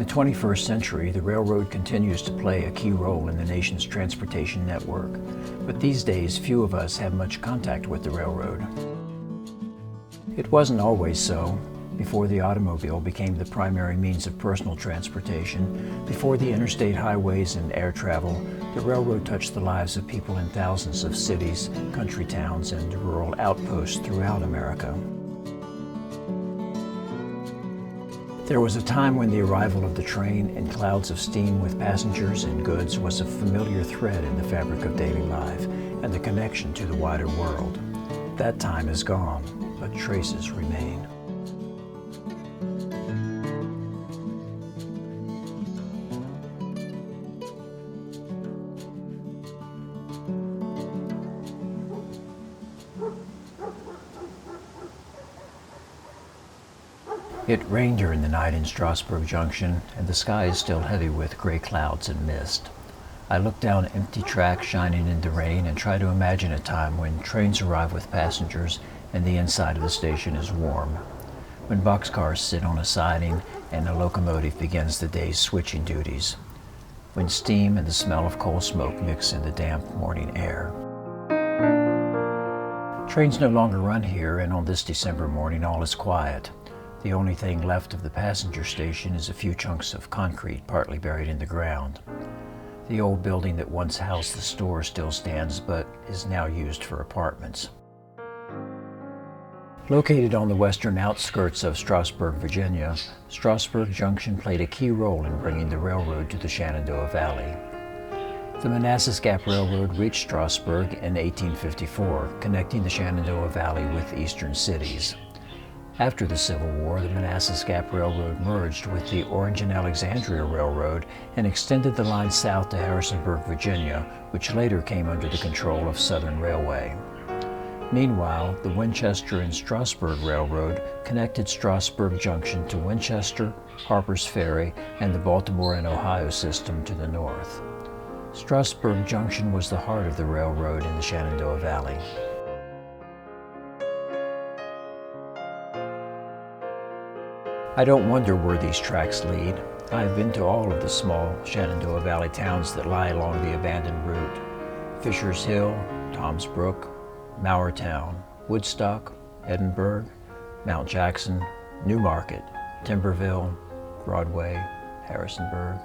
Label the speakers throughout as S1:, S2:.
S1: 21st century, the railroad continues to play a key role in the nation's transportation network, but these days few of us have much contact with the railroad. It wasn't always so. Before the automobile became the primary means of personal transportation, before the interstate highways and air travel, the railroad touched the lives of people in thousands of cities, country towns, and rural outposts throughout America. There was a time when the arrival of the train and clouds of steam with passengers and goods was a familiar thread in the fabric of daily life and the connection to the wider world. That time is gone, but traces remain. It rained during the night in Strasburg Junction, and the sky is still heavy with gray clouds and mist. I look down empty tracks shining in the rain and try to imagine a time when trains arrive with passengers and the inside of the station is warm, when boxcars sit on a siding and a locomotive begins the day's switching duties, when steam and the smell of coal smoke mix in the damp morning air. Trains no longer run here, and on this December morning all is quiet. The only thing left of the passenger station is a few chunks of concrete partly buried in the ground. The old building that once housed the store still stands, but is now used for apartments. Located on the western outskirts of Strasburg, Virginia, Strasburg Junction played a key role in bringing the railroad to the Shenandoah Valley. The Manassas Gap Railroad reached Strasburg in 1854, connecting the Shenandoah Valley with eastern cities. After the Civil War, the Manassas Gap Railroad merged with the Orange and Alexandria Railroad and extended the line south to Harrisonburg, Virginia, which later came under the control of Southern Railway. Meanwhile, the Winchester and Strasburg Railroad connected Strasburg Junction to Winchester, Harper's Ferry, and the Baltimore and Ohio system to the north. Strasburg Junction was the heart of the railroad in the Shenandoah Valley. I don't wonder where these tracks lead. I have been to all of the small Shenandoah Valley towns that lie along the abandoned route: Fisher's Hill, Tom's Brook, Mowertown, Woodstock, Edinburgh, Mount Jackson, Newmarket, Timberville, Broadway, Harrisonburg.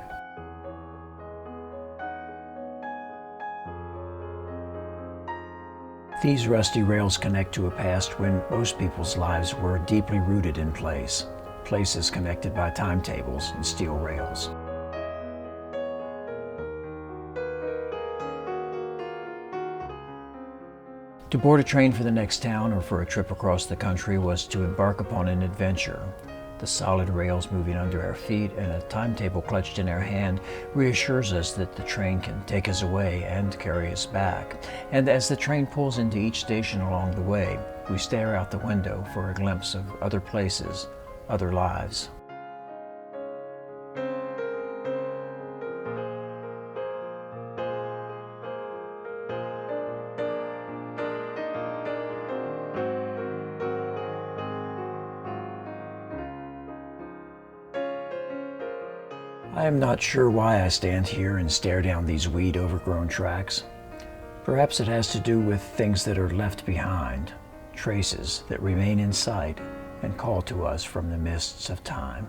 S1: These rusty rails connect to a past when most people's lives were deeply rooted in place. Places connected by timetables and steel rails. To board a train for the next town or for a trip across the country was to embark upon an adventure. The solid rails moving under our feet and a timetable clutched in our hand reassures us that the train can take us away and carry us back. And as the train pulls into each station along the way, we stare out the window for a glimpse of other places, other lives. I am not sure why I stand here and stare down these weed-overgrown tracks. Perhaps it has to do with things that are left behind, traces that remain in sight and call to us from the mists of time.